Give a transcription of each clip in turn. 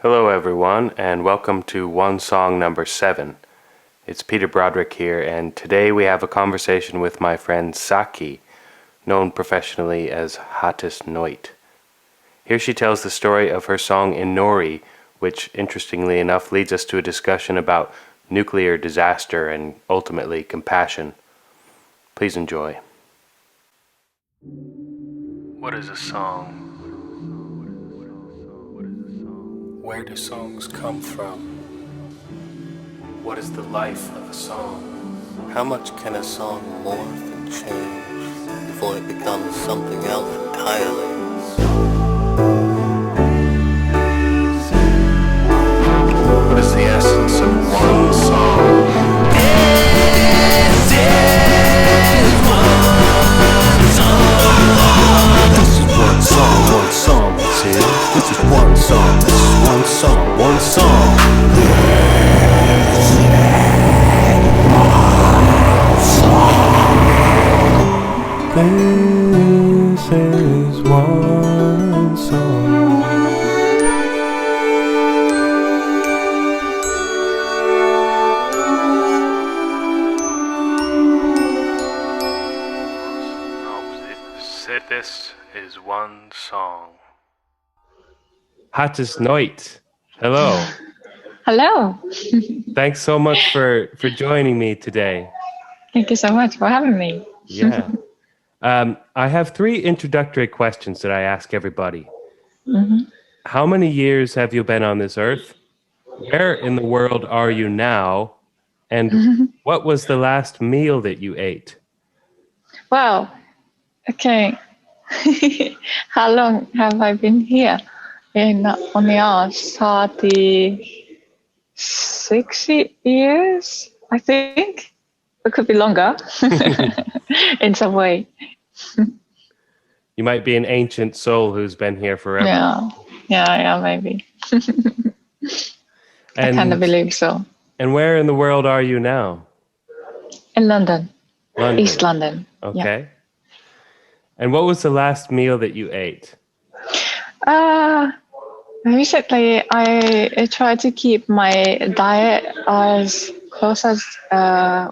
Hello, everyone, and welcome to One Song number 7. It's Peter Broderick here, and today we have a conversation with my friend Saki, known professionally as Hatis Noit. Here she tells the story of her song Inori, which, interestingly enough, leads us to a discussion about nuclear disaster and ultimately compassion. Please enjoy. What is a song? Where do songs come from? What is the life of a song? How much can a song morph and change before it becomes something else entirely? What is the essence of one song? This is one song. This is one song, that's it. This is one song, this is one song, one song. This is one song. This is one song. Hatis Noit, hello. Hello. Thanks so much for joining me today. Thank you so much for having me. Yeah. I have 3 introductory questions that I ask everybody. Mm-hmm. How many years have you been on this earth? Where in the world are you now? And what was the last meal that you ate? Wow. Okay. How long have I been here on the earth? 36 years, I think. It could be longer in some way. You might be an ancient soul who's been here forever. Yeah, maybe. I kind of believe so. And where in the world are you now? In London. London. East London. Okay. Yeah. And what was the last meal that you ate? Recently, I try to keep my diet as close as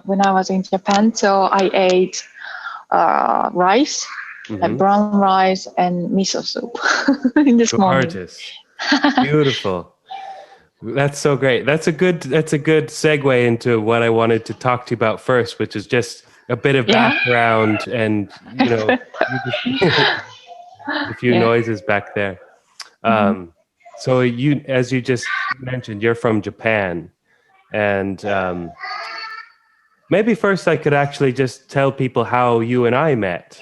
when I was in Japan. So I ate rice, like brown rice and miso soup in this morning. Gorgeous. Beautiful. That's so great. That's a good segue into what I wanted to talk to you about first, which is just a bit of background and, a few noises back there. So you, as you just mentioned, you're from Japan, and maybe first I could actually just tell people how you and I met.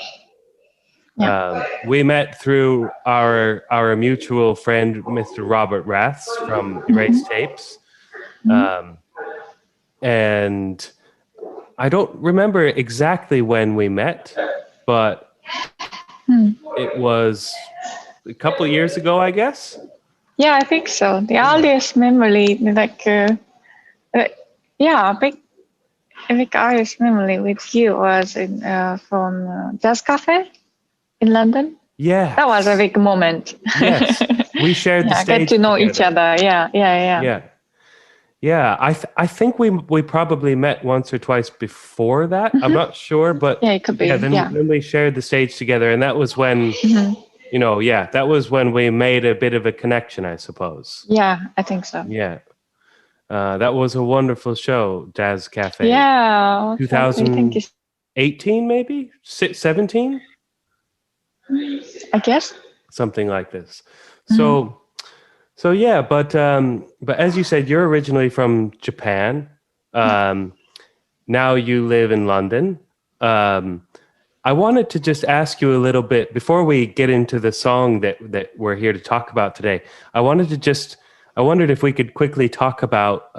We met through our mutual friend, Mr. Robert Raths from Erased Tapes. And I don't remember exactly when we met, but it was a couple of years ago, I guess. Yeah, I think so. The earliest memory, a big earliest memory with you was from Jazz Cafe in London. Yeah, that was a big moment. Yes, we shared the stage. Get to know together. each other. Yeah. I think we probably met once or twice before that. I'm not sure, but it could be. Then we shared the stage together, and that was when that was when we made a bit of a connection, I suppose. Yeah, I think so. Yeah. That was a wonderful show, Jazz Cafe. Yeah. 2018, maybe? 17? I guess. Something like this. So yeah, but as you said, you're originally from Japan. Now you live in London. I wanted to just ask you a little bit before we get into the song that we're here to talk about today. I wondered if we could quickly talk about,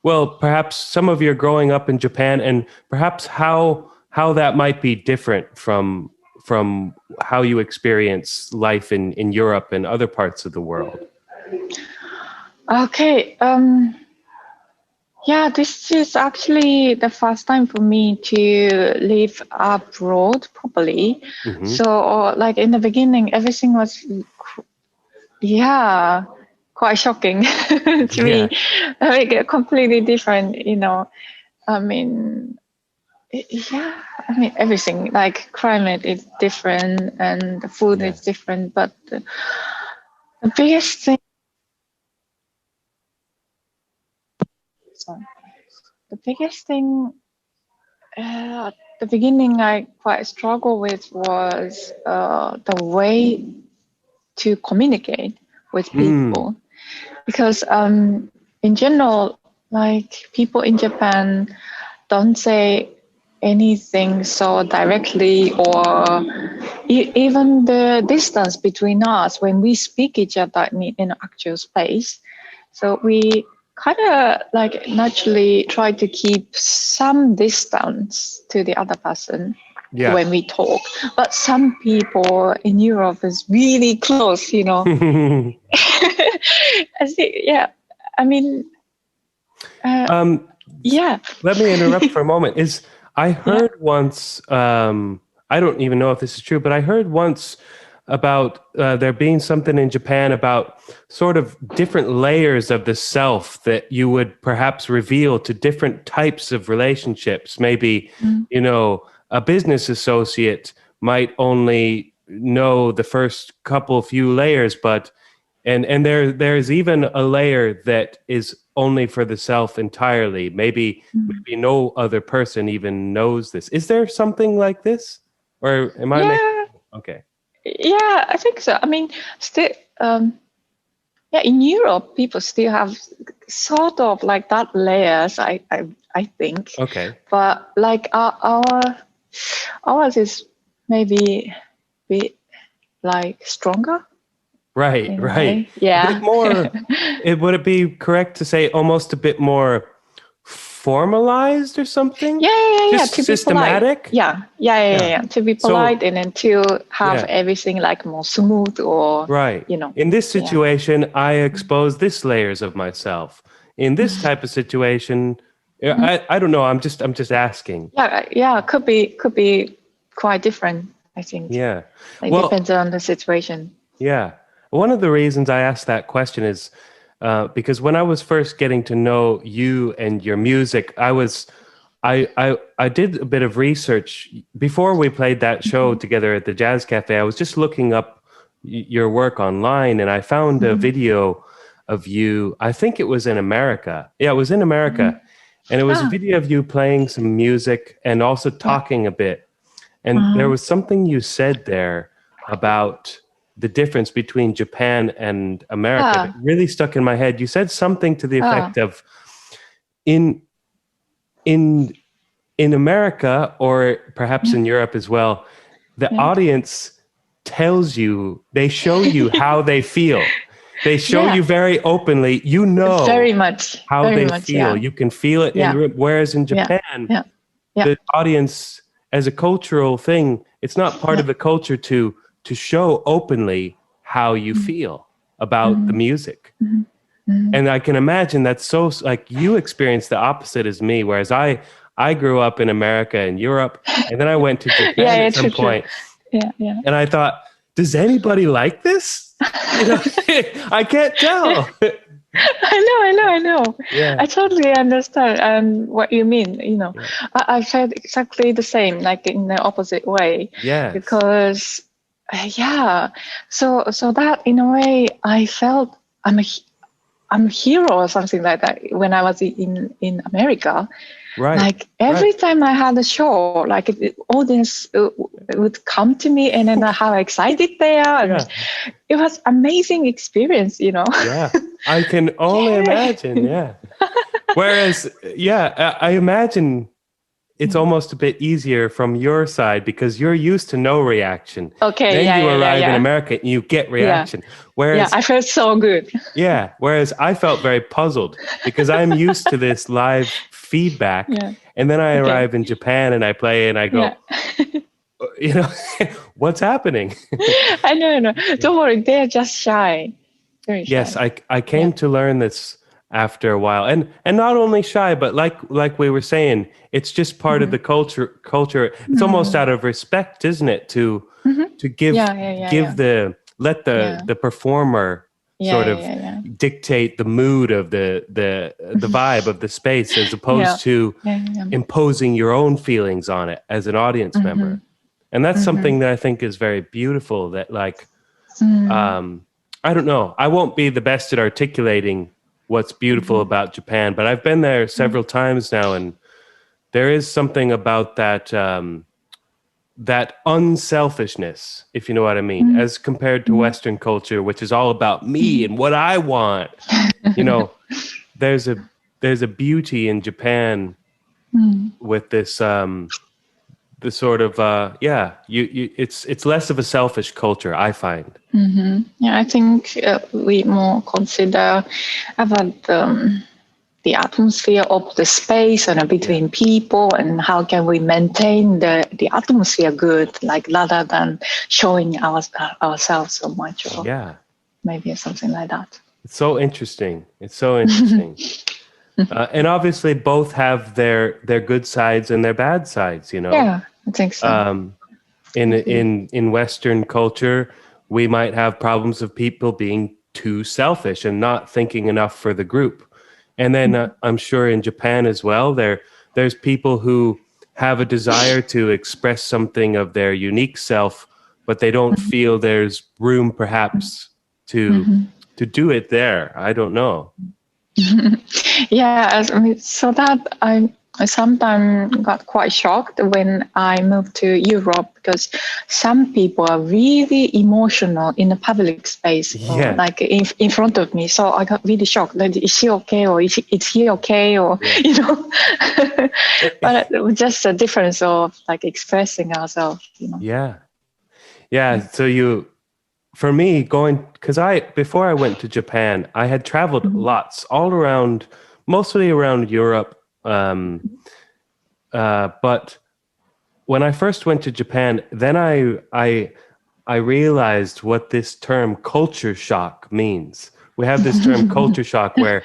perhaps some of your growing up in Japan, and perhaps how that might be different from how you experience life in Europe and other parts of the world. Okay. This is actually the first time for me to live abroad properly. So, like in the beginning, everything was, quite shocking to me. Like completely different, I mean, yeah, I mean everything. Like climate is different and the food is different, but the biggest thing. Sorry. The biggest thing at the beginning I quite struggled with was the way to communicate with people, because in general, like people in Japan don't say anything so directly, or even the distance between us when we speak each other in an actual space. So we kind of like naturally try to keep some distance to the other person when we talk. But some people in Europe is really close, I think, I mean, Let me interrupt for a moment. I heard once, I don't even know if this is true, but I heard once about there being something in Japan about sort of different layers of the self that you would perhaps reveal to different types of relationships. Maybe, a business associate might only know the first few layers, but and there's even a layer that is only for the self entirely. Maybe no other person even knows this. Is there something like this, or am I making? Okay. Yeah, I think so. I mean, still, in Europe, people still have sort of like that layers. I think. Okay. But like ours is maybe a bit like stronger. Right. Yeah. A bit more. Would it be correct to say almost a bit more formalized or something? Yeah. Just to systematic. Be polite. Yeah. To be polite and then to have everything like more smooth or right. In this situation, I expose this layers of myself. In this type of situation, I don't know. I'm just asking. Yeah. Could be quite different, I think. Yeah. It depends on the situation. Yeah. One of the reasons I asked that question is because when I was first getting to know you and your music, I did a bit of research before we played that show together at the Jazz Cafe. I was just looking up your work online, and I found a video of you. I think it was in America. Yeah, it was in America. And it was a video of you playing some music and also talking a bit. And there was something you said there about the difference between Japan and America that really stuck in my head. You said something to the effect of in America, or perhaps in Europe as well, the audience tells you, they show you how they feel. They show you very openly, very much how very they much, feel. You can feel it in the room. Whereas in Japan, the audience, as a cultural thing, it's not part of the culture to show openly how you feel about the music. And I can imagine that's so, like, you experienced the opposite as me, whereas I grew up in America and Europe, and then I went to Japan at some point. Yeah. And I thought, does anybody like this? I can't tell. I know. Yeah. I totally understand what you mean. I felt exactly the same, like in the opposite way. Yeah. Because so that in a way I felt I'm a hero or something like that when I was in America. Right. Like every time I had a show, like the audience would come to me, and then how excited they are. And it was amazing experience, Yeah, I can only imagine. Yeah. Whereas, I imagine it's almost a bit easier from your side because you're used to no reaction. Okay. Then you arrive in America and you get reaction. Whereas, I felt so good. Yeah. Whereas I felt very puzzled because I'm used to this live feedback. Yeah. And then I arrive in Japan and I play and I go, what's happening? I know. Don't worry. They're just shy. Very shy. Yes. I came to learn this after a while, and not only shy, but like we were saying, it's just part of the culture. It's almost out of respect, isn't it, to give let the performer sort of dictate the mood of the vibe of the space, as opposed to imposing your own feelings on it as an audience member. And that's something that I think is very beautiful, that like, I don't know, I won't be the best at articulating what's beautiful about Japan, but I've been there several times now, and there is something about that, that unselfishness, if you know what I mean, as compared to Western culture, which is all about me and what I want. You know, there's a beauty in Japan with this, the sort of it's less of a selfish culture, I find. I think we more consider about the atmosphere of the space and between people, and how can we maintain the atmosphere good, like rather than showing ourselves so much, or maybe something like that. It's so interesting. And obviously both have their good sides and their bad sides, you know. Yeah, I think so. In Western culture, we might have problems of people being too selfish and not thinking enough for the group. And then I'm sure in Japan as well, there's people who have a desire to express something of their unique self, but they don't feel there's room perhaps to do it there. I don't know. Yeah, I mean, so that I sometimes got quite shocked when I moved to Europe, because some people are really emotional in the public space, or like in front of me. So I got really shocked. Like, is she okay, or is he okay, or you know? But it was just a difference of like expressing ourselves, you know. Yeah. So for me, because before I went to Japan, I had traveled lots, all around, mostly around Europe. But when I first went to Japan, then I realized what this term culture shock means. We have this term culture shock, where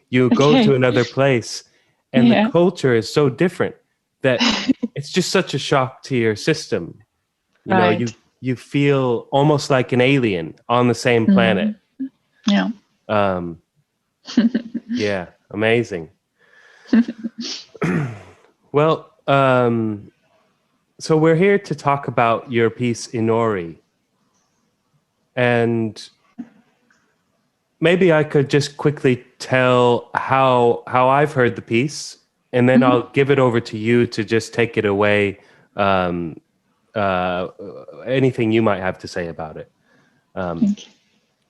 you go to another place and the culture is so different that it's just such a shock to your system. You know, you feel almost like an alien on the same planet. Yeah. Yeah, amazing. Well, so we're here to talk about your piece Inori. And maybe I could just quickly tell how I've heard the piece, and then I'll give it over to you to just take it away. Anything you might have to say about it.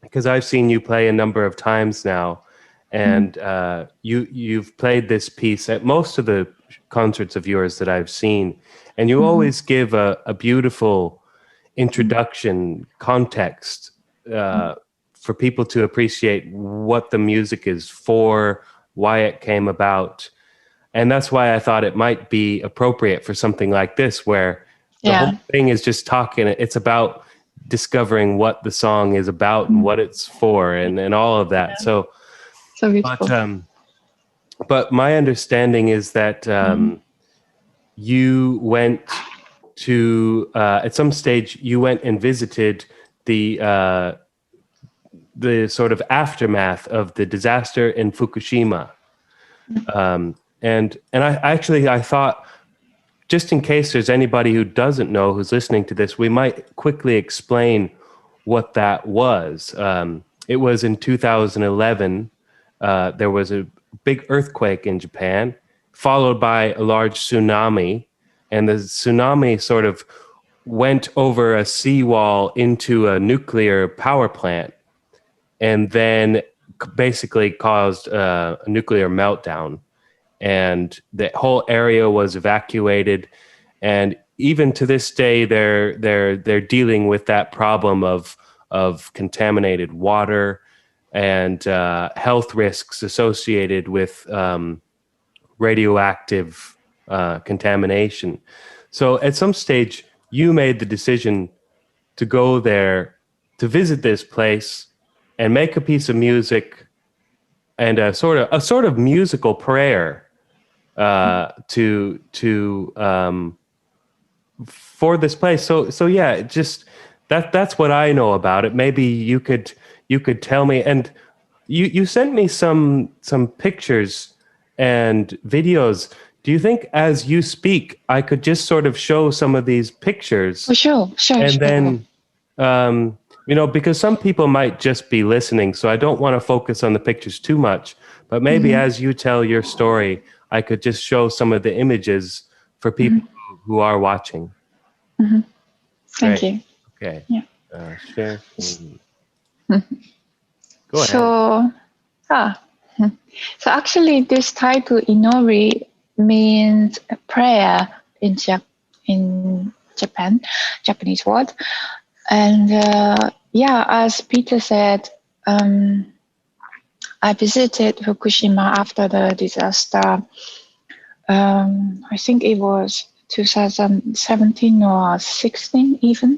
Because I've seen you play a number of times now, and you've played this piece at most of the concerts of yours that I've seen, and you always give a beautiful introduction, context, for people to appreciate what the music is for, why it came about. And that's why I thought it might be appropriate for something like this, where the whole thing is just talking. It's about discovering what the song is about and what it's for, and all of that. So beautiful. But my understanding is that you went to at some stage you went and visited the sort of aftermath of the disaster in Fukushima, and I thought, just in case there's anybody who doesn't know who's listening to this, we might quickly explain what that was. It was in 2011. There was a big earthquake in Japan, followed by a large tsunami. And the tsunami sort of went over a seawall into a nuclear power plant, and then basically caused a nuclear meltdown. And the whole area was evacuated. And even to this day, they're dealing with that problem of contaminated water and health risks associated with radioactive contamination. So at some stage, you made the decision to go there to visit this place and make a piece of music and a sort of musical prayer for this place. So yeah, just that's what I know about it. Maybe you could you could tell me. And you sent me some pictures and videos. Do you think as you speak, I could just sort of show some of these pictures? For sure, And then, because some people might just be listening, so I don't want to focus on the pictures too much. But maybe as you tell your story, I could just show some of the images for people who are watching. Thank you. Okay. Yeah. Share. Go ahead. So actually, this title Inori means prayer in Japan, Japanese word. And as Peter said, I visited Fukushima after the disaster. I think it was 2017 or 16 even,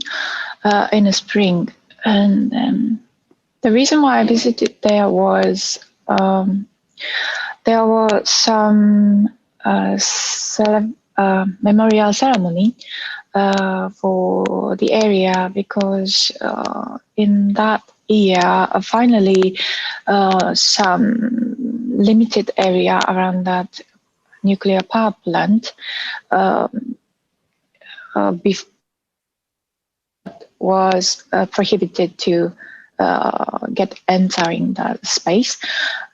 in the spring. And the reason why I visited there was there was some memorial ceremony for the area, because in that year, finally, some limited area around that nuclear power plant was prohibited to get entering that space.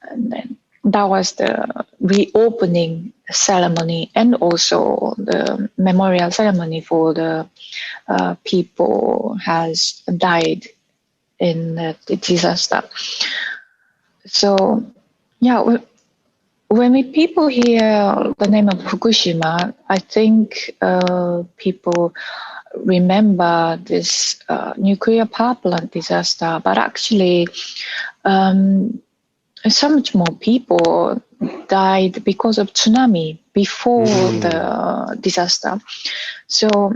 And then that was the reopening ceremony and also the memorial ceremony for the people has died in the disaster. So, when people hear the name of Fukushima, I think people remember this nuclear power plant disaster, but actually so much more people died because of tsunami before the disaster. So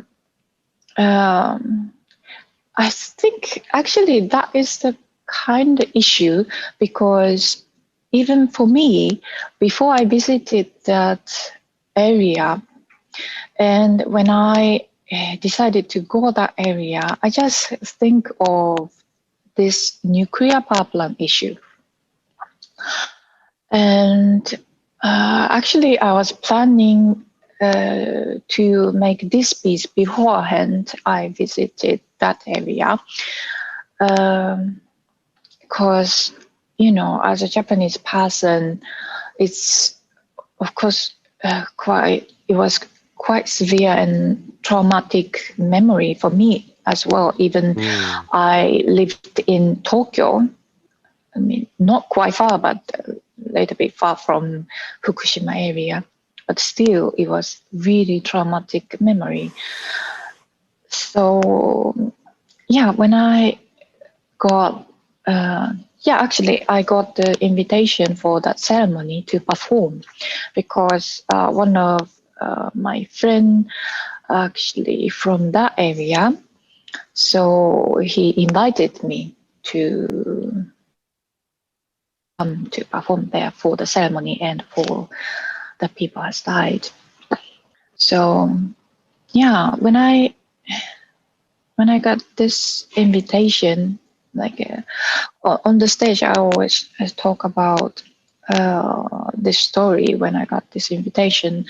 I think actually that is the kind of issue, because even for me, before I visited that area, and when I decided to go that area, I just think of this nuclear power plant issue. And actually, I was planning to make this piece beforehand. I visited that area because, as a Japanese person, it's of course it was quite severe and traumatic memory for me as well. Even I lived in Tokyo. I mean, not quite far, but a little bit far from Fukushima area. But still, it was really traumatic memory. So, when I got, I got the invitation for that ceremony to perform, because one of my friend actually from that area, so he invited me to come to perform there for the ceremony and for the people has died. So when I got this invitation, on the stage, I always talk about this story. When I got this invitation,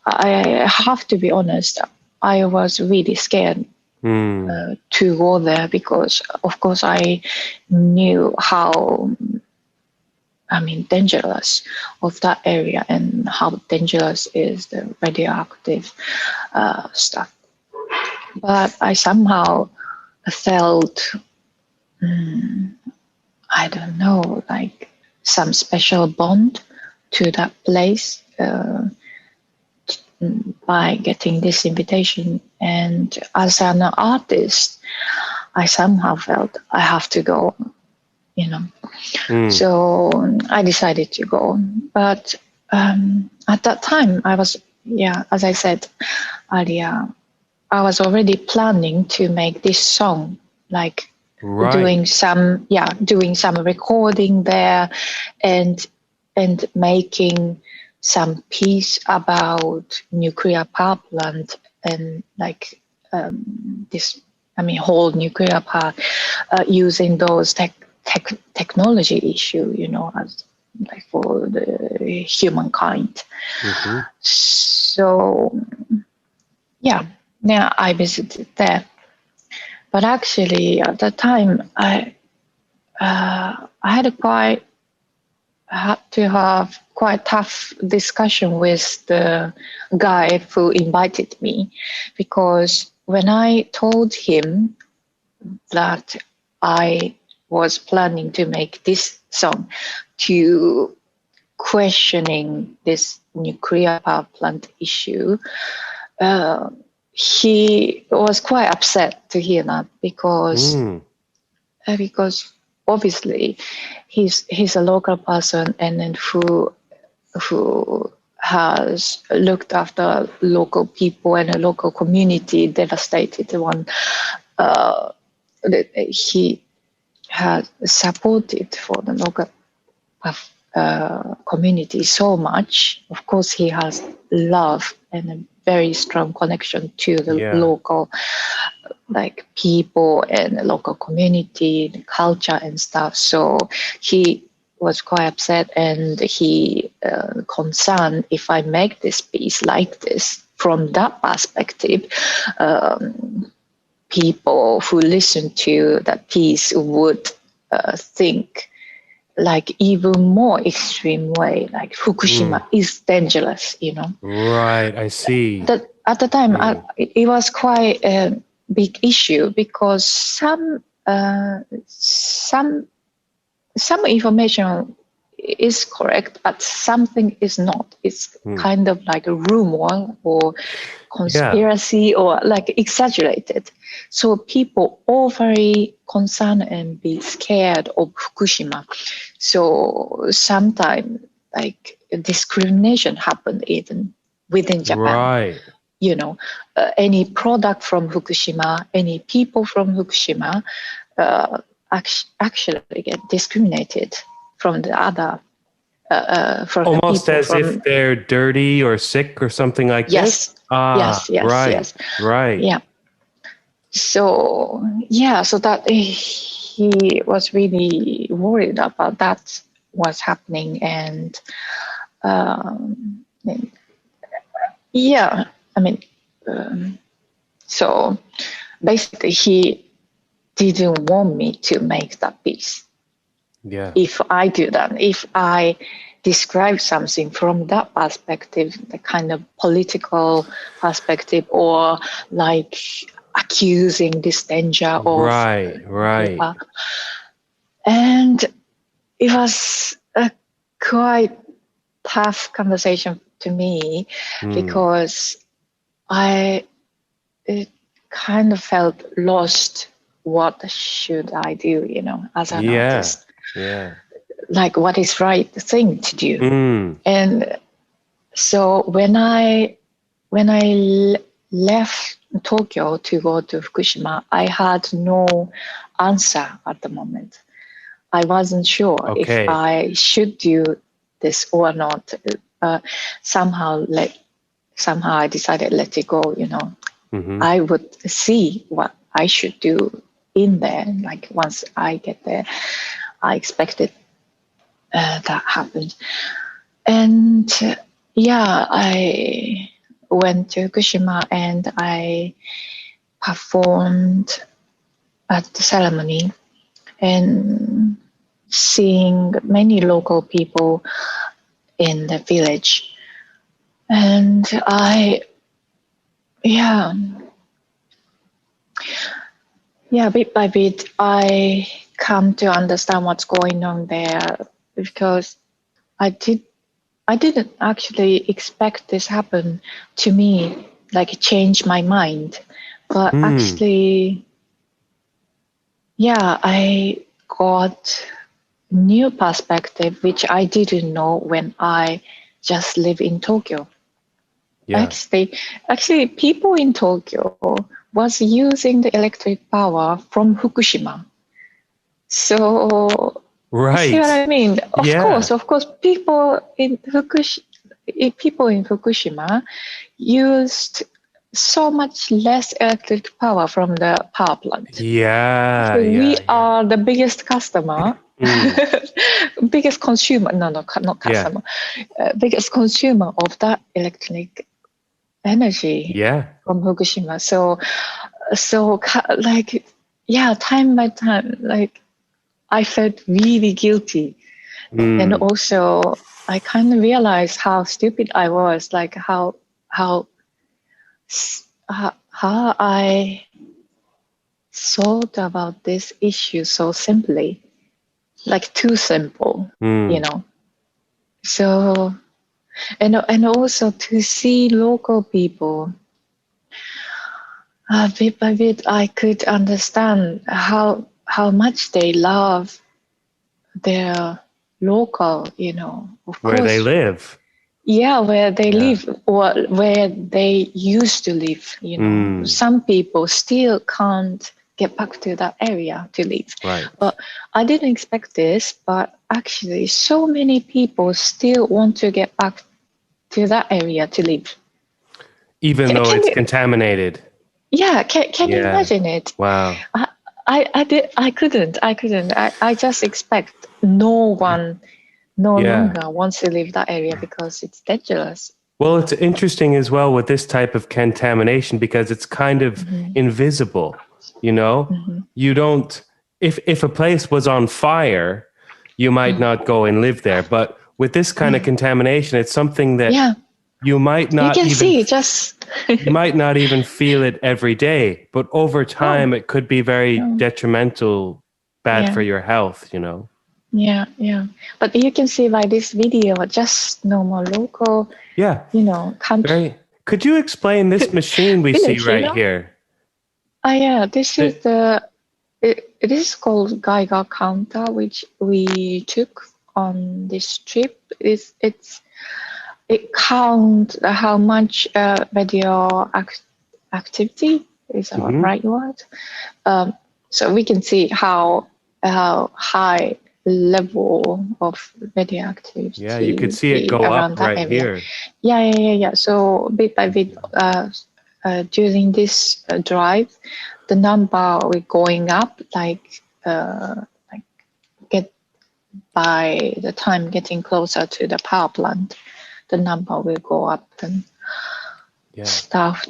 I have to be honest, I was really scared to go there, because of course I knew how dangerous of that area and how dangerous is the radioactive stuff. But I somehow felt, I don't know, like some special bond to that place by getting this invitation. And as an artist, I somehow felt I have to go. So I decided to go. But at that time, I was, as I said earlier, I was already planning to make this song, doing some recording there, and making some piece about nuclear power plant and whole nuclear power, using those technology issue, as like for the humankind. Mm-hmm. So yeah, I visited there. But actually, at the time, I had to have quite tough discussion with the guy who invited me, because when I told him that I was planning to make this song to questioning this nuclear power plant issue, he was quite upset to hear that, because obviously he's a local person, and then who has looked after local people and a local community devastated one. He has supported for the local community so much. Of course, he has love and a very strong connection to the local like people and the local community, the culture and stuff. So he was quite upset, and he concerned if I make this piece like this from that perspective, people who listen to that piece would think like even more extreme way, like Fukushima is dangerous, Right, I see. That at the time, it was quite a big issue, because some information is correct, but something is not. It's kind of like a rumor or conspiracy or like exaggerated. So people all very concerned and be scared of Fukushima. So sometimes like discrimination happened even within Japan. Right. Any product from Fukushima, any people from Fukushima actually get discriminated from the other. From almost as if they're dirty or sick or something like this? Yes. Right. Yeah. So that he was really worried about that, what's happening. And so basically he didn't want me to make that piece. Yeah. If I do that, if I describe something from that perspective, the kind of political perspective, or like accusing this danger of right. And it was a quite tough conversation to me, because I kind of felt lost. What should I do, as an artist? Yeah. Like, what is right thing to do? And so when I left Tokyo to go to Fukushima, I had no answer at the moment. I wasn't sure if I should do this or not. Somehow I decided let it go. I would see what I should do in there. Like once I get there, I expected that happened. And I went to Fukushima and I performed at the ceremony, and seeing many local people in the village. And bit by bit, I come to understand what's going on there, because I didn't actually expect this happen to me, like change my mind. But actually, I got new perspective, which I didn't know when I just live in Tokyo. Yeah. Actually, people in Tokyo was using the electric power from Fukushima. So, see what I mean? Of course, people in Fukushima used so much less electric power from the power plant. Yeah, So we yeah, yeah. are the biggest customer, biggest consumer. No, no, not Yeah, customer. Biggest consumer of that electric energy yeah. from Fukushima. So like, yeah, time by time, like I felt really guilty, and Mm. also I kind of realized how stupid I was, like how how I thought about this issue so simply, like too simple, you Mm. know. So and also to see local people, bit by bit, I could understand how much they love their local, of Where they course. live. Yeah, where they Yeah. live or where they used to live, Mm. Some people still can't get back to that area to live. Right. But I didn't expect this, but actually so many people still want to get back to that area to live. Even Can, though can it's you, contaminated. yeah, can you Yeah. imagine it? Wow. I couldn't. I just expect no one no Yeah. longer wants to leave that area because it's dangerous. Well, it's interesting as well with this type of contamination because it's kind of Hmm. invisible, you know? Hmm. You don't if a place was on fire, you might not go and live there, but with this kind of contamination, it's something that Yeah, you might you not can even see just. you might not even feel it every day, but over Oh, time it could be very no. detrimental, bad Yeah, for your health, you know? yeah. But you can see by this video, just normal local, Yeah, country very. Could you explain this machine we see village, right here? Yeah, this is It, it is called Geiger counter, which we took on this trip. It counts how much activity is the mhm. right word. So we can see how high level of Yeah, you could see it radioactivity go up around that right area. here. Yeah. So bit by bit, during this drive, the number will going up, like get by the time getting closer to the power plant, the number will go up and Yeah. stuff.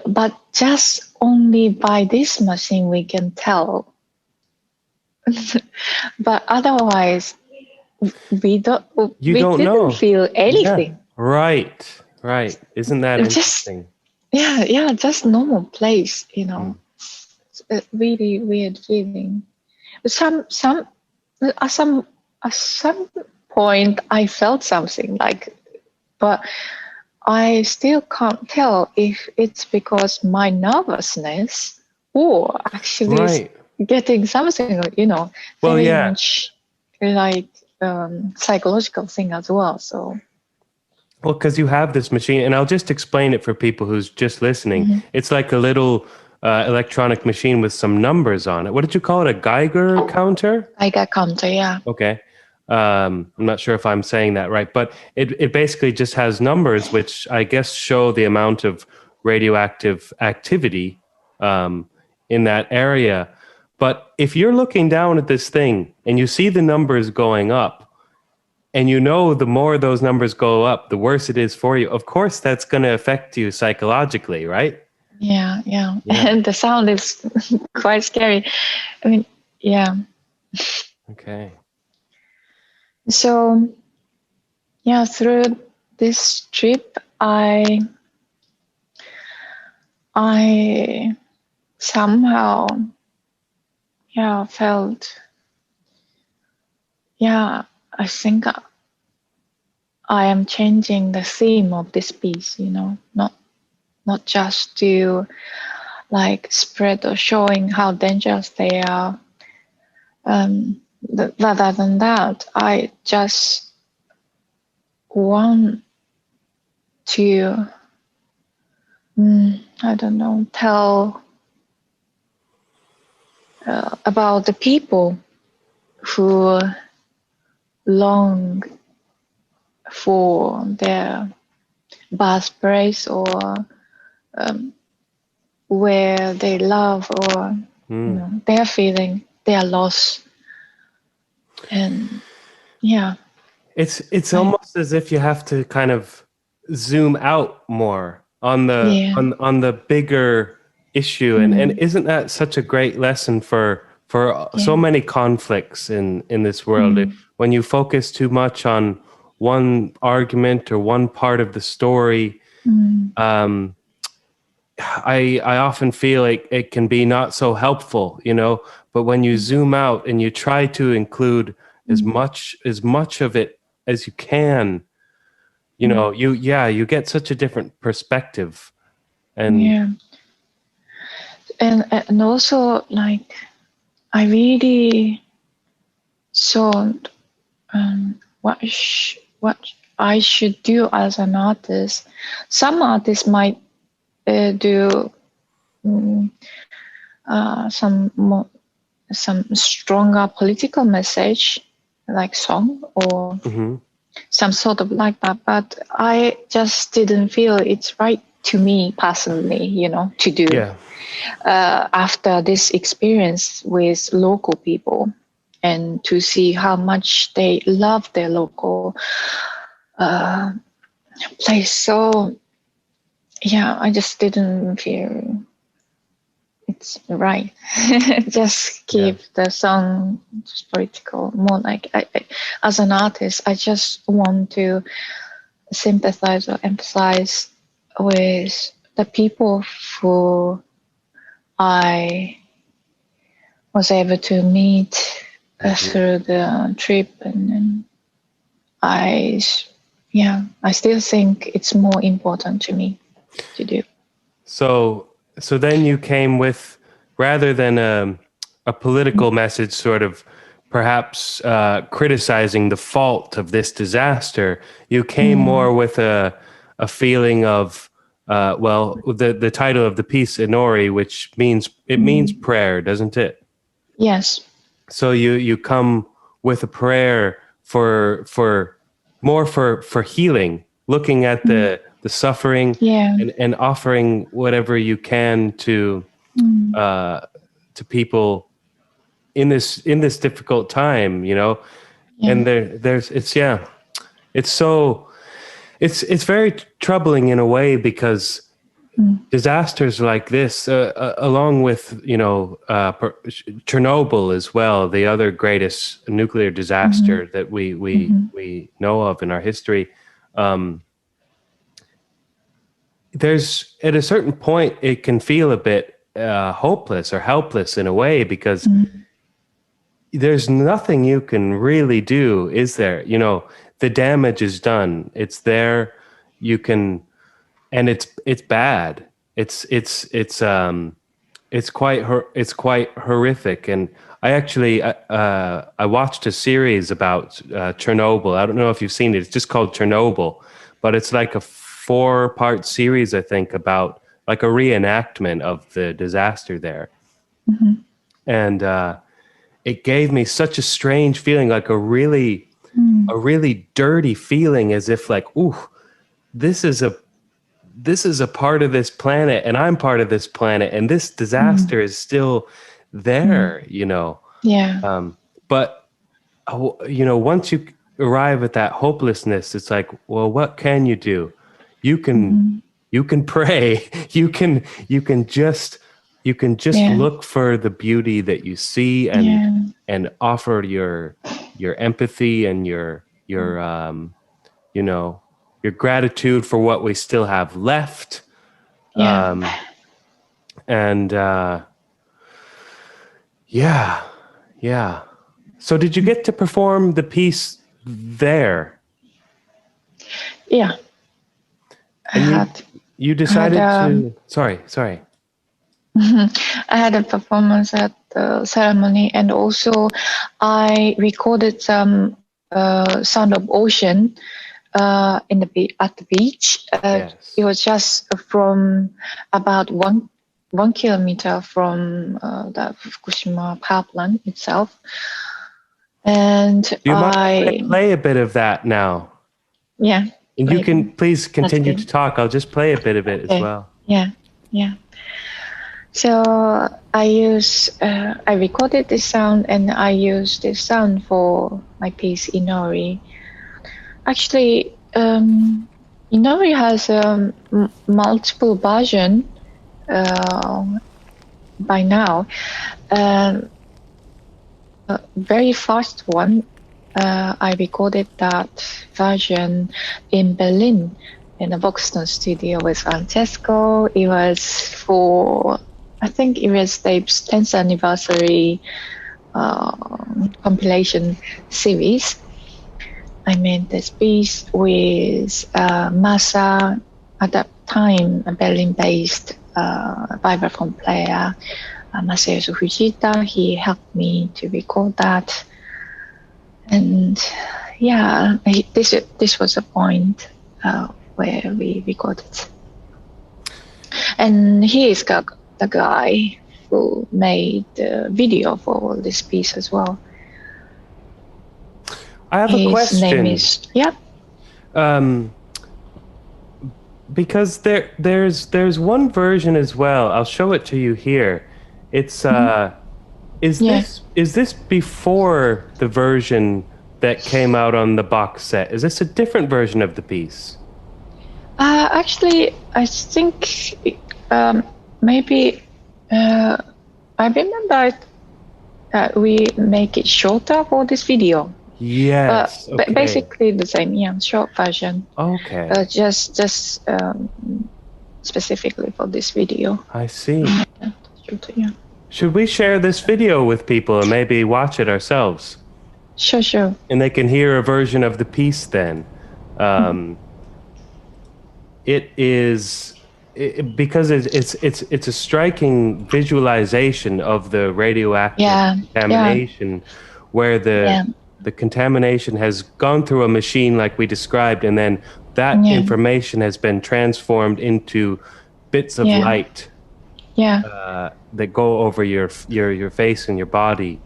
But just only by this machine we can tell. But otherwise, we don't You we don't didn't know. feel Yeah. anything. Right. Right. Isn't that Just interesting? yeah, just normal place. Mm. It's a really weird feeling. Some at some point I felt something like, but I still can't tell if it's because my nervousness or actually Right. getting something, Well, very yeah. much like psychological thing as well. So Well, because you have this machine, and I'll just explain it for people who's just listening. It's like a little electronic machine with some numbers on it. What did you call it? A Geiger counter? I got counter, yeah. Okay. I'm not sure if I'm saying that right, but it basically just has numbers which I guess show the amount of radioactive activity in that area. But if you're looking down at this thing and you see the numbers going up, and you know the more those numbers go up, the worse it is for you, of course that's going to affect you psychologically, right? Yeah. Yeah. And the sound is quite scary. I mean, yeah. Okay. So yeah, through this trip, I somehow, yeah, felt, yeah, I think I am changing the theme of this piece, not just to like spread or showing how dangerous they are. Rather than that, I just want to, I don't know, tell about the people who long for their birthplace or where they love or they're feeling they are lost. And it's almost as if you have to kind of zoom out more on the on the bigger issue, and isn't that such a great lesson for so many conflicts in this world? When you focus too much on one argument or one part of the story, I often feel like it can be not so helpful, but when you zoom out and you try to include as much of it as you can, you get such a different perspective. And and also, like, I really thought what I should do as an artist. Some artists might do some stronger political message, like song or some sort of like that. But I just didn't feel it's right to me personally, to do after this experience with local people, and to see how much they love their local place. So I just didn't feel it's right. Just keep the song just political, more like as an artist, I just want to sympathize or empathize with the people who I was able to meet through the trip, and then I still think it's more important to me to do. So then you came with, rather than a political message, sort of perhaps criticizing the fault of this disaster, you came more with a feeling of, the title of the piece, Inori, which means prayer, doesn't it? Yes. So you come with a prayer for healing, looking at the suffering, and offering whatever you can to people in this difficult time, and it's very troubling in a way, because disasters like this, along with Chernobyl as well, the other greatest nuclear disaster that we know of in our history, there's, at a certain point, it can feel a bit hopeless or helpless in a way, because there's nothing you can really do, is there? The damage is done. It's there. You can, and it's bad. It's quite horrific. And I actually I watched a series about Chernobyl. I don't know if you've seen it. It's just called Chernobyl, but it's like a 4-part series, I think, about like a reenactment of the disaster there. And it gave me such a strange feeling, like a really dirty feeling, as if like, ooh, this is a part of this planet, and I'm part of this planet, and this disaster is still there, but once you arrive at that hopelessness, it's like, well, what can you do? You can pray. You can just look for the beauty that you see, and offer your empathy and your gratitude for what we still have left. So did you get to perform the piece there? Yeah. You decided to... Sorry. I had a performance at the ceremony, and also I recorded some sound of ocean at the beach. Yes. It was just from about one kilometer from the Fukushima power plant itself. And do you mind play a bit of that now? Yeah. And you can please continue to talk. I'll just play a bit of it as well. Yeah. So I recorded this sound and I used this sound for my piece Inori. Actually, Inori has multiple version by now. Very first one, I recorded that version in Berlin in a Boxton studio with Francesco. It was for, I think it was Dave's 10th anniversary compilation series. I made this piece with Masa, at that time a Berlin-based vibraphone player, Masayoshi Fujita. He helped me to record that, and yeah, this was a point where we recorded. And he is the guy who made the video for this piece as well. I have a question. His name is, yeah. Because there's one version as well. I'll show it to you here. It's is this before the version that came out on the box set? Is this a different version of the piece? Actually, I think maybe I remember we make it shorter for this video. Yes. Okay. Basically the same, yeah, short version. Okay. Just specifically for this video. I see. Yeah. Should we share this video with people and maybe watch it ourselves? Sure. And they can hear a version of the piece then. Because it's a striking visualization of the radioactive contamination, where the contamination has gone through a machine like we described, and then that information has been transformed into bits of light that go over your face and your body.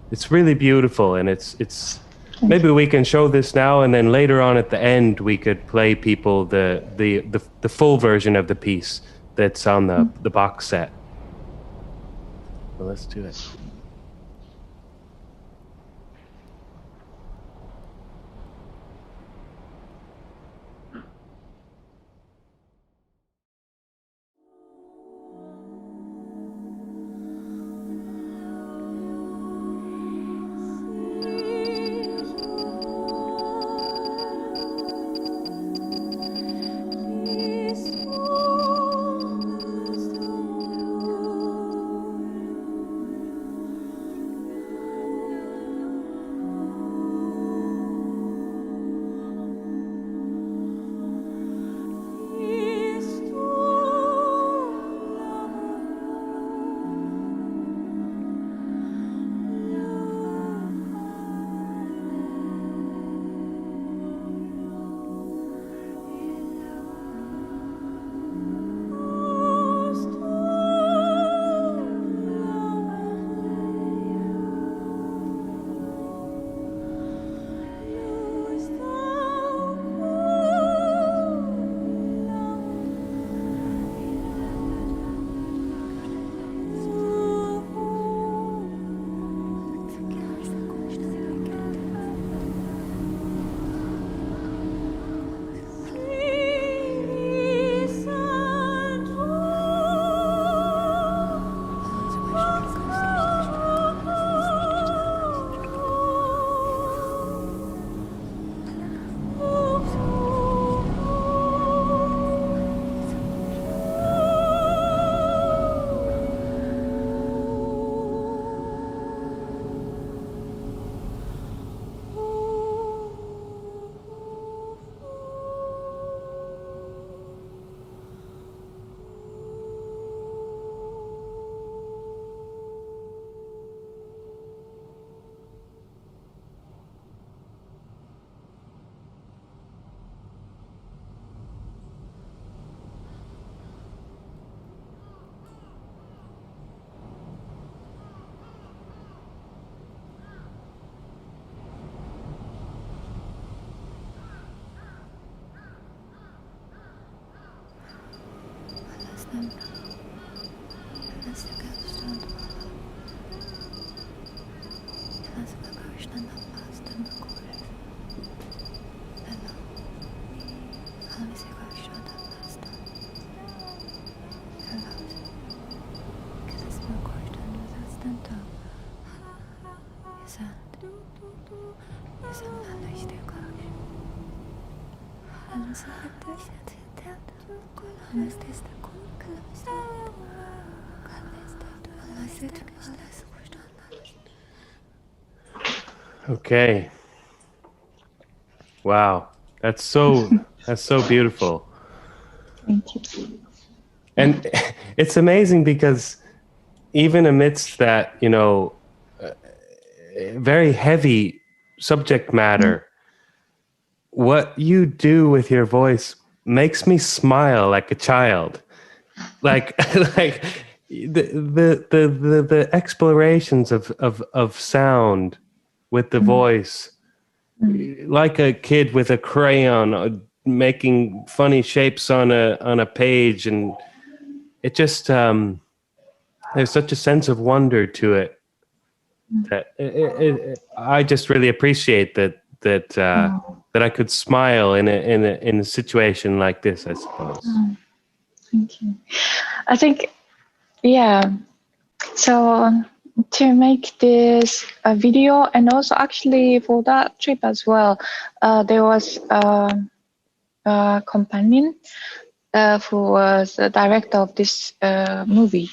It's really beautiful, and it's maybe we can show this now, and then later on at the end we could play people the full version of the piece that's on the box set. Well, let's do it. Okay. Wow. That's so beautiful. Thank you. And it's amazing because even amidst that, very heavy subject matter, what you do with your voice makes me smile like a child. Like like the explorations of sound with the voice, like a kid with a crayon making funny shapes on a page, and it just there's such a sense of wonder to it that I just really appreciate that I could smile in a situation like this, I suppose. Thank you. I think, yeah. So to make this video, and also actually for that trip as well, there was a companion who was the director of this movie.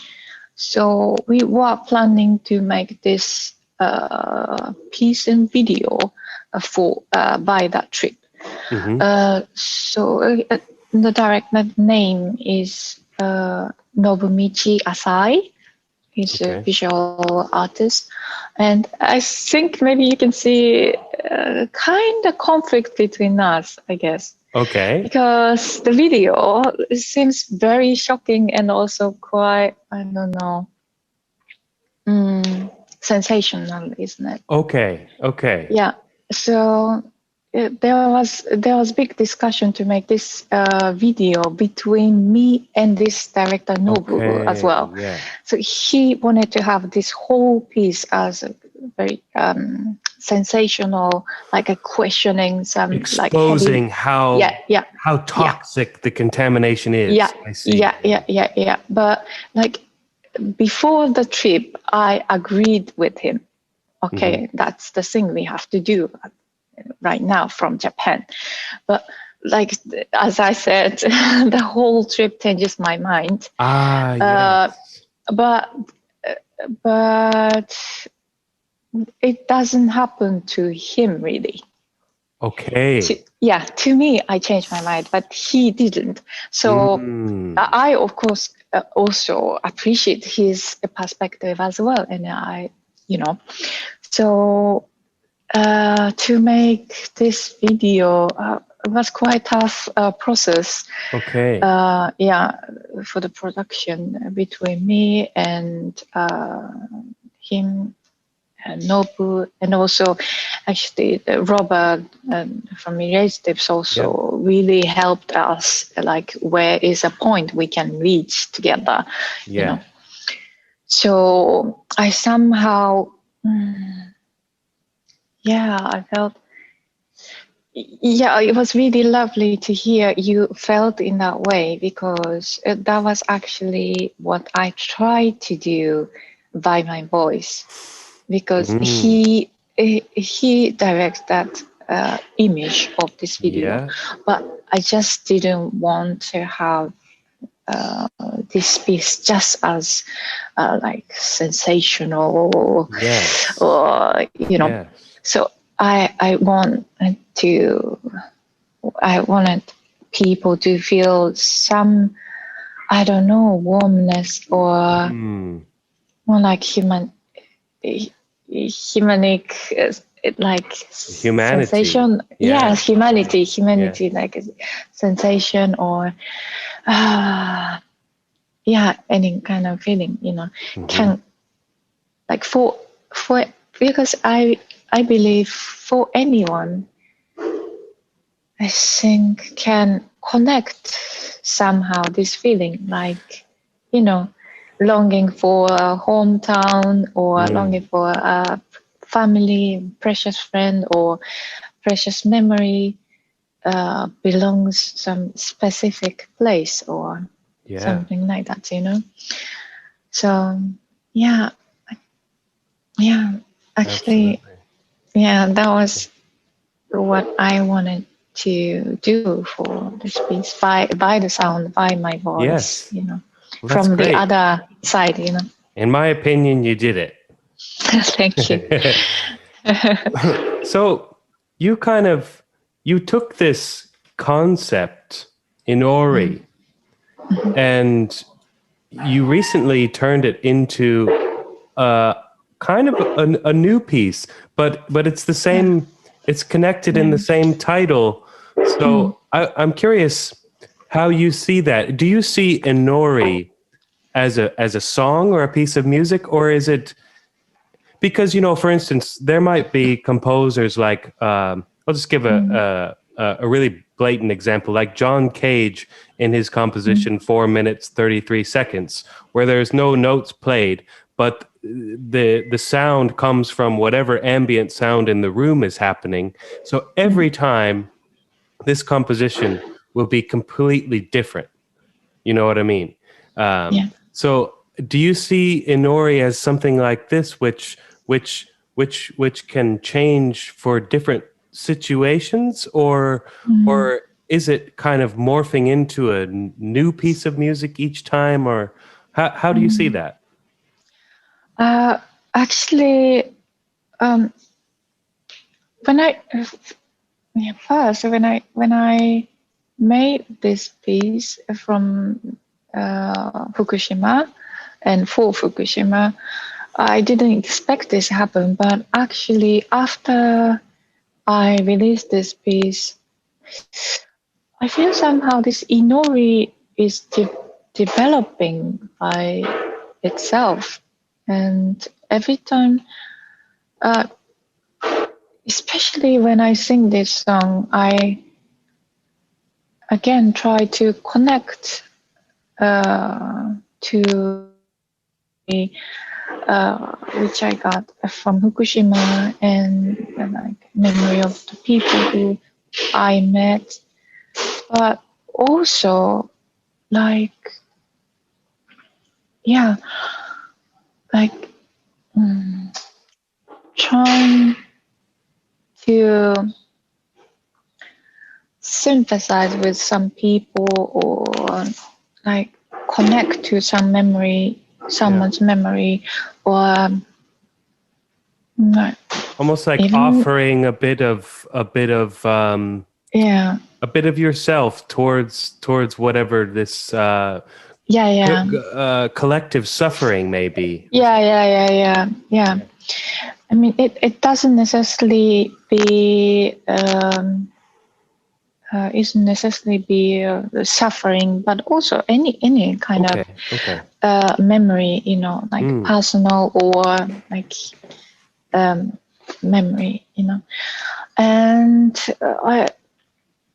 So we were planning to make this piece and video for by that trip. So the director name is Nobumichi Asai. He's a visual artist, and I think maybe you can see kind of conflict between us, I guess. Okay. Because the video seems very shocking and also quite, I don't know, sensational, isn't it? Okay. Yeah. So there was big discussion to make this video between me and this director Nobu as well. Yeah. So he wanted to have this whole piece as a very sensational, like a questioning, some exposing like how toxic the contamination is. I see. Yeah. But like before the trip, I agreed with him. Okay, that's the thing we have to do right now from Japan. But like as I said, the whole trip changes my mind. Yes. But it doesn't happen to him really. Okay. To me, I changed my mind, but he didn't. So I, of course, also appreciate his perspective as well. And so to make this video was quite tough process. Okay. For the production between me and him and Nobu, and also actually Robert from Erasitives also really helped us, like where is a point we can reach together, you know. So I somehow, I felt, it was really lovely to hear you felt in that way, because that was actually what I tried to do by my voice, because he directs that image of this video, but I just didn't want to have this piece just as like sensational or so I wanted people to feel some, I don't know, warmness or more like humanic, like humanity. Sensation. Yes, humanity, like a sensation or any kind of feeling, can, like for because I believe for anyone, I think, can connect somehow this feeling, like, longing for a hometown or longing for a family, precious friend or precious memory belongs some specific place or something like that, So, actually, that was what I wanted to do for this piece by the sound, by my voice, Yes. Well, that's from the great. other side, In my opinion, you did it. Thank you. So you took this concept, Inori, and you recently turned it into kind of a new piece, but it's the same. It's connected in the same title. So I'm curious how you see that. Do you see Inori as a song or a piece of music, or is it because for instance, there might be composers like I'll just give a really blatant example, like John Cage in his composition 4 minutes 33 seconds, where there's no notes played, but the sound comes from whatever ambient sound in the room is happening. So every time this composition will be completely different. You know what I mean? Yeah. So, do you see Inori as something like this, which can change for different situations, or is it kind of morphing into a new piece of music each time, or how do you see that? Actually, when I first when I made this piece from Fukushima and for Fukushima, I didn't expect this to happen. But actually, after I released this piece, I feel somehow this Inori is developing by itself, and every time, especially when I sing this song, I again try to connect to which I got from Fukushima, and like memory of the people who I met, but also like like trying to sympathize with some people, or like connect to some memory, someone's memory, or Almost like even offering a bit of yeah, a bit of yourself towards whatever this collective suffering may be. yeah. I mean, it doesn't necessarily be isn't necessarily be suffering, but also any kind of memory, like personal or like memory, And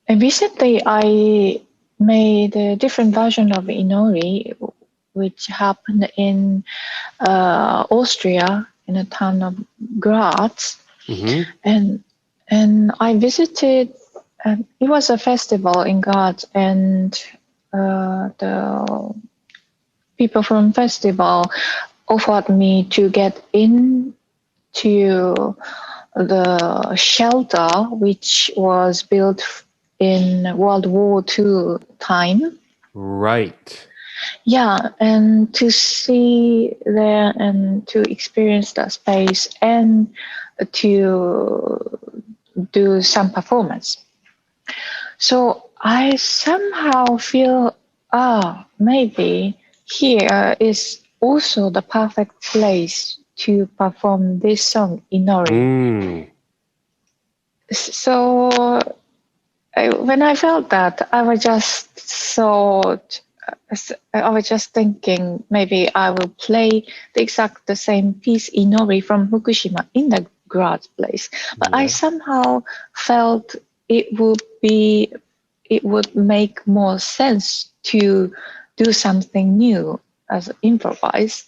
recently I made a different version of Inori, which happened in Austria, in the town of Graz, and I visited. It was a festival in Graz, and the people from festival offered me to get into the shelter, which was built in World War II time. Right. Yeah, and to see there and to experience that space and to do some performance. So I somehow feel, maybe here is also the perfect place to perform this song, Inori. So when I felt that, I was just thinking maybe I will play the same piece, Inori from Fukushima, in the Graz place. But I somehow felt it would make more sense to do something new as improvise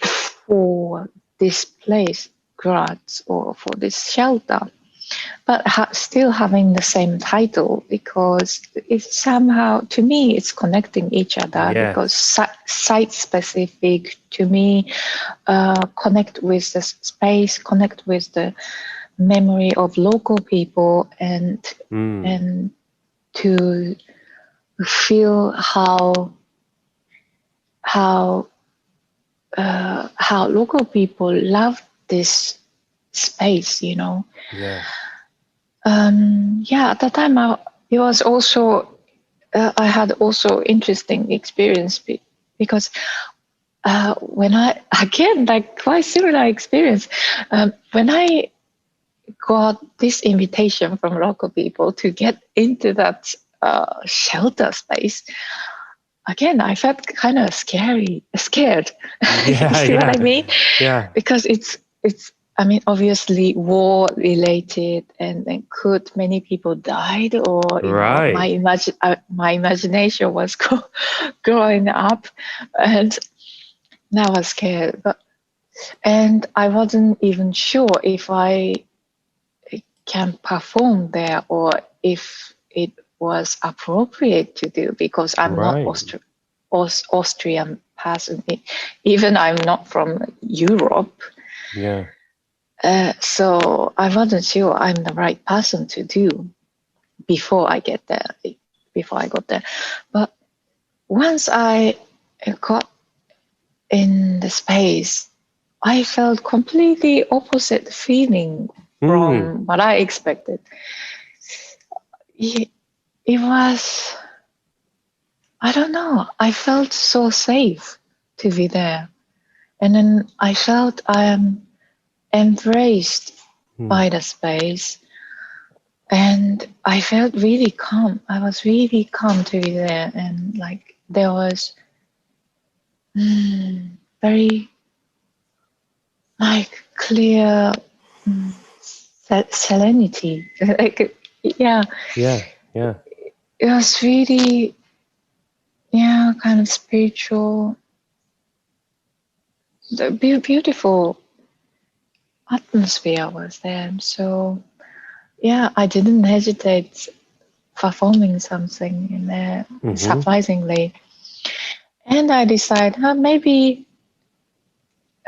for this place, Graz, or for this shelter, but still having the same title, because it's somehow, to me, it's connecting each other. Because site specific to me, connect with the space, connect with the memory of local people and to feel how local people love this space, you know. Yeah. At the time it was also I had also interesting experience because when I again like quite similar experience when I got this invitation from local people to get into that shelter space. Again, I felt kind of scared. Yeah. You see what I mean? Yeah. Because it's. I mean, obviously war related, and could many people died, or Right. my imagination was growing up, and now I was scared. And I wasn't even sure if I can perform there or if it was appropriate to do, because I'm not Austrian person. Even I'm not from Europe. Yeah. So I wasn't sure I'm the right person to do before I got there. But once I got in the space, I felt completely opposite feeling from what I expected. It was, I don't know, I felt so safe to be there. And then I felt I am embraced by the space. And I felt really calm. I was really calm to be there. And like there was very like clear serenity. Like, yeah. It was really, kind of spiritual, the beautiful atmosphere was there. So, I didn't hesitate performing something in there, surprisingly. And I decided, maybe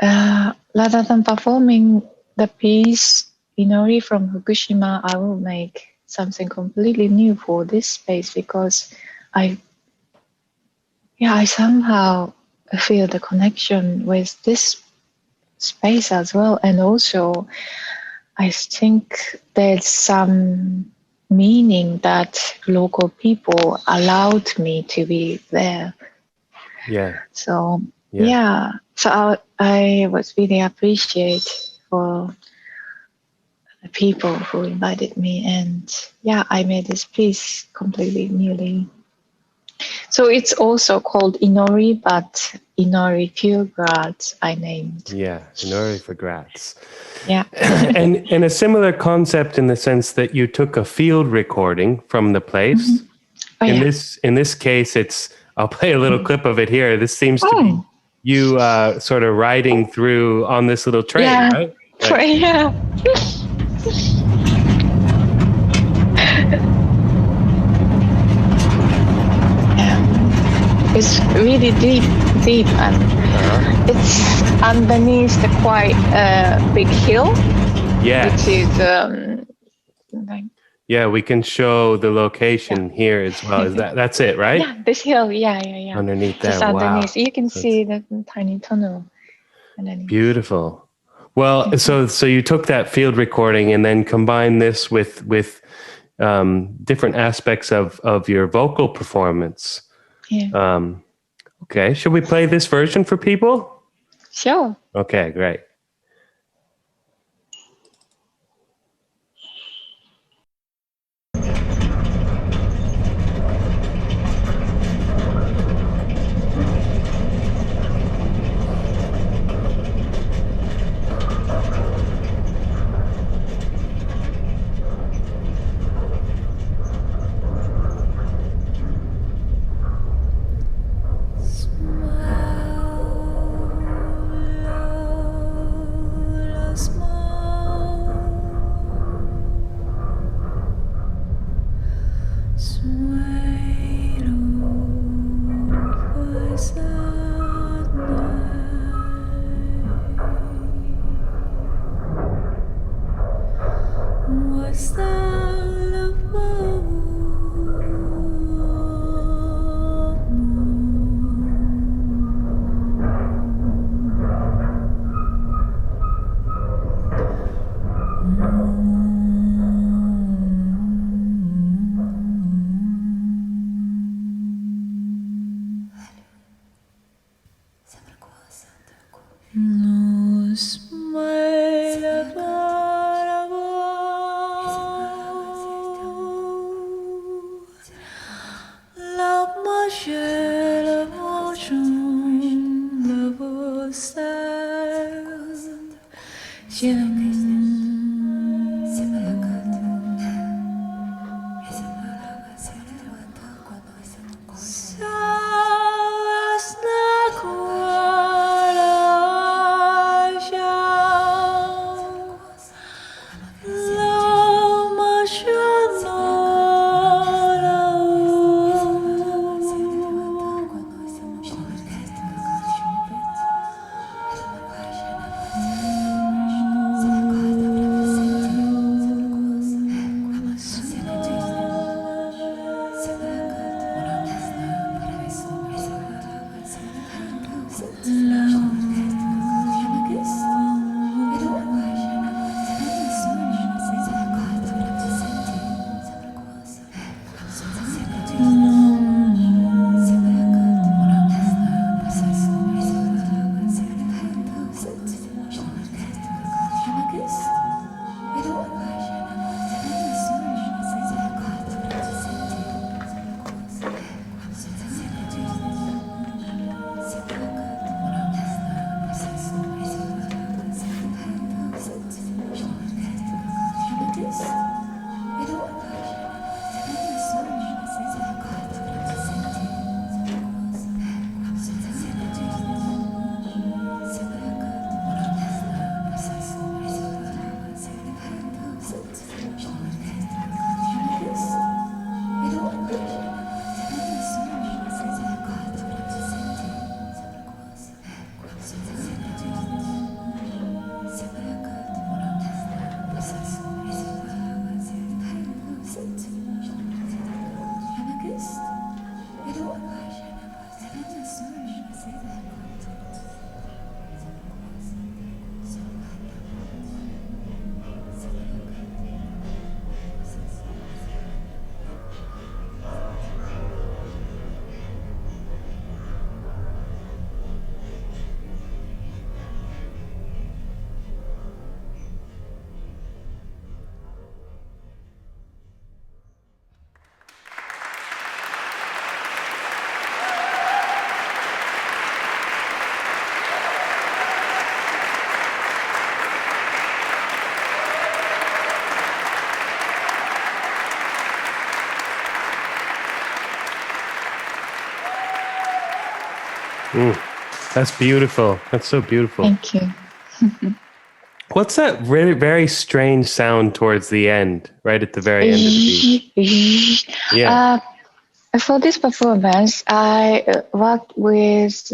rather than performing the piece Inori from Fukushima, I will make something completely new for this space, because I somehow feel the connection with this space as well. And also, I think there's some meaning that local people allowed me to be there. Yeah. So, so I was really appreciated for the people who invited me. And I made this piece completely newly. So it's also called Inori, but Inori Pure Grads I named. Yeah, Inori for Graz. Yeah. and a similar concept in the sense that you took a field recording from the place. In this case, I'll play a little clip of it here. This seems to be you sort of riding through on this little train, right? Yeah. It's really deep, and it's underneath the quite big hill. Yeah. Which is we can show the location here as well. Is that's it, right? Yeah, this hill. Yeah. Underneath there, just underneath. You can see the tiny tunnel underneath. Beautiful. Well, so you took that field recording and then combined this with different aspects of your vocal performance. Yeah. Okay. Should we play this version for people? Sure. Okay, great. That's beautiful. That's so beautiful. Thank you. What's that really very strange sound towards the end, right at the very end of the piece? Yeah. For this performance, I worked with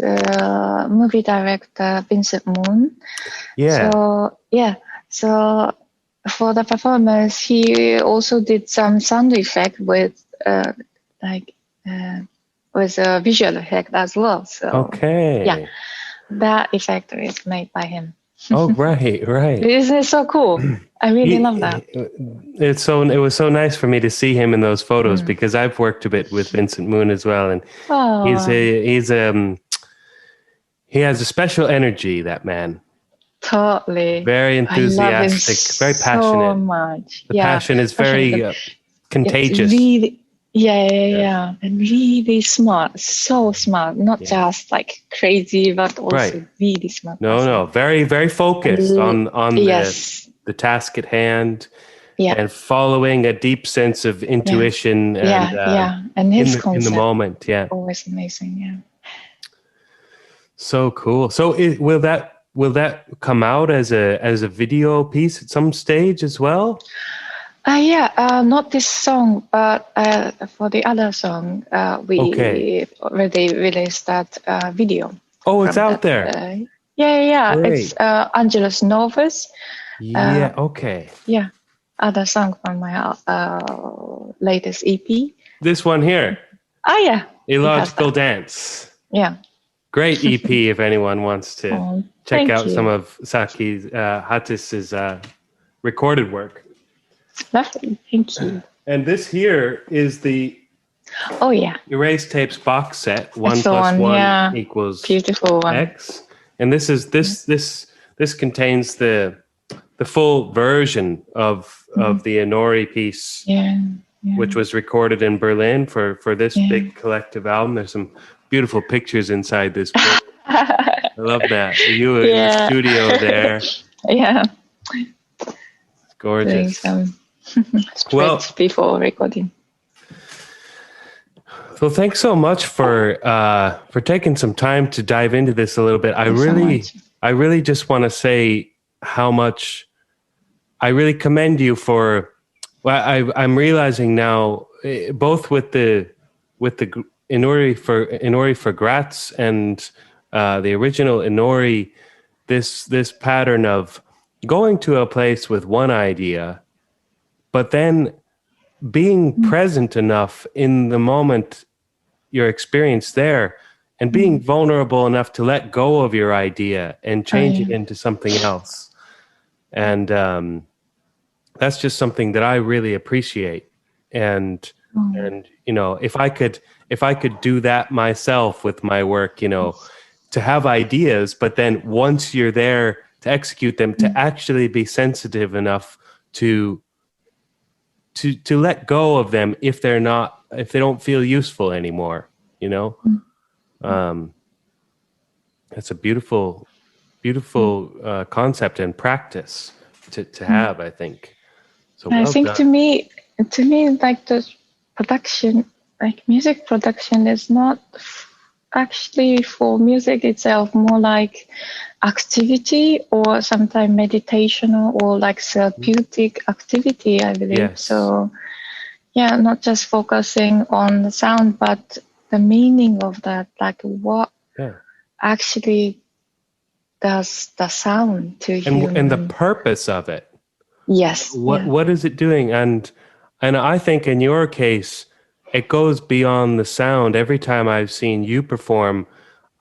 movie director Vincent Moon. Yeah. So for the performance, he also did some sound effect with with a visual effect as well. So Okay. yeah, that effect is made by him. Oh, right. Isn't it so cool? I really love that. It was so nice for me to see him in those photos because I've worked a bit with Vincent Moon as well, and he has a special energy. That man, totally, very enthusiastic, very passionate. So much. The passion is very contagious. Really, and really smart, so smart. Not just like crazy, but also really smart. No, very, very focused on the task at hand, and following a deep sense of intuition and his concept in the moment. Yeah, always amazing. Yeah, so cool. So will that come out as a video piece at some stage as well? Not this song, but for the other song, we already released that video. Oh, it's out there. Yeah. It's Angelus Novus. Other song from my latest EP. This one here. Illogical Dance. Yeah. Great EP if anyone wants to check out some of Saki's Hatis's recorded work. Lovely, thank you. And this here is the Erased Tapes box set. 1 + 1 equals beautiful one. X. And this is this contains the full version of the Inori piece. which was recorded in Berlin for this big collective album. There's some beautiful pictures inside this book. I love that. You in the studio there. Yeah. It's gorgeous. Doing some stretch before recording. So thanks so much for taking some time to dive into this a little bit. I really just want to say how much I really commend you for. Well, I'm realizing now, both with the Inori for Graz and the original Inori, this pattern of going to a place with one idea, but then being present enough in the moment your experience there and being vulnerable enough to let go of your idea and change it into something else. And that's just something that I really appreciate. And you know, if I could do that myself with my work, you know, to have ideas, but then once you're there to execute them, to actually be sensitive enough to let go of them if they don't feel useful anymore, you know. That's a beautiful concept and practice to have, I think. So I think to me like the production, like music production, is not actually for music itself, more like activity or sometimes meditation or like therapeutic activity, I believe. Yes. So yeah, not just focusing on the sound, but the meaning of that, like what actually does the sound to you, and the purpose of it. Yes. What is it doing? And I think in your case, it goes beyond the sound. Every time I've seen you perform,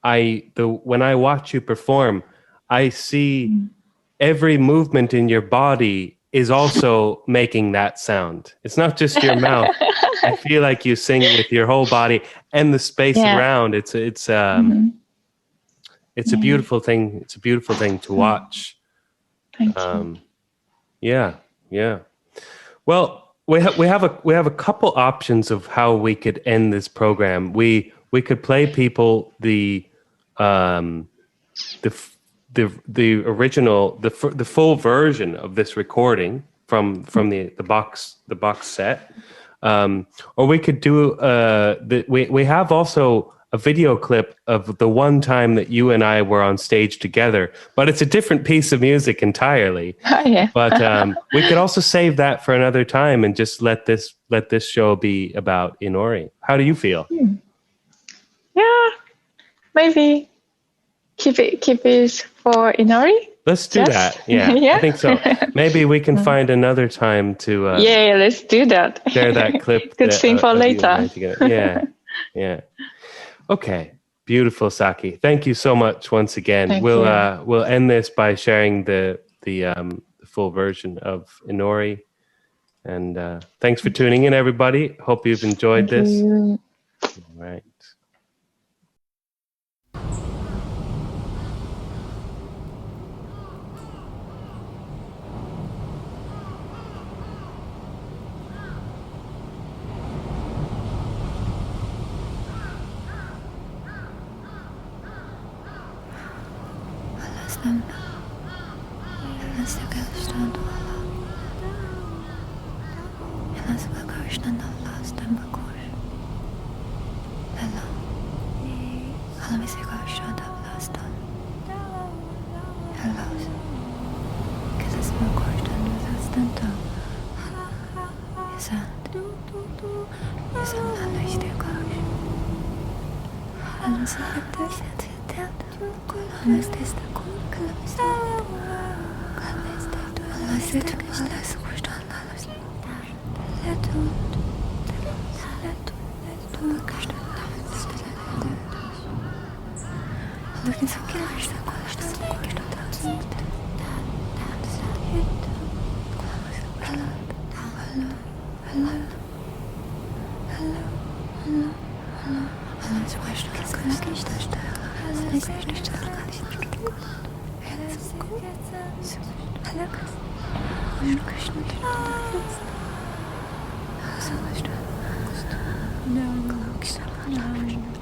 when I watch you perform, I see every movement in your body is also making that sound. It's not just your mouth. I feel like you sing with your whole body and the space around. It's a beautiful thing. It's a beautiful thing to watch. Thank you. Yeah. Well, we have a couple options of how we could end this program. We could play people the original, the full version of this recording from the box set, or we could do we have also a video clip of the one time that you and I were on stage together, but it's a different piece of music entirely. But we could also save that for another time and just let this show be about Inori. How do you feel? Yeah, maybe keep it for Inori. Let's do that. Yeah, I think so. Maybe we can find another time to let's do that. Share that clip. Good thing for later. Yeah. Okay, beautiful, Saki. Thank you so much once again. We'll end this by sharing the full version of Inori. And thanks for tuning in, everybody. Hope you've enjoyed this. You. All right. No.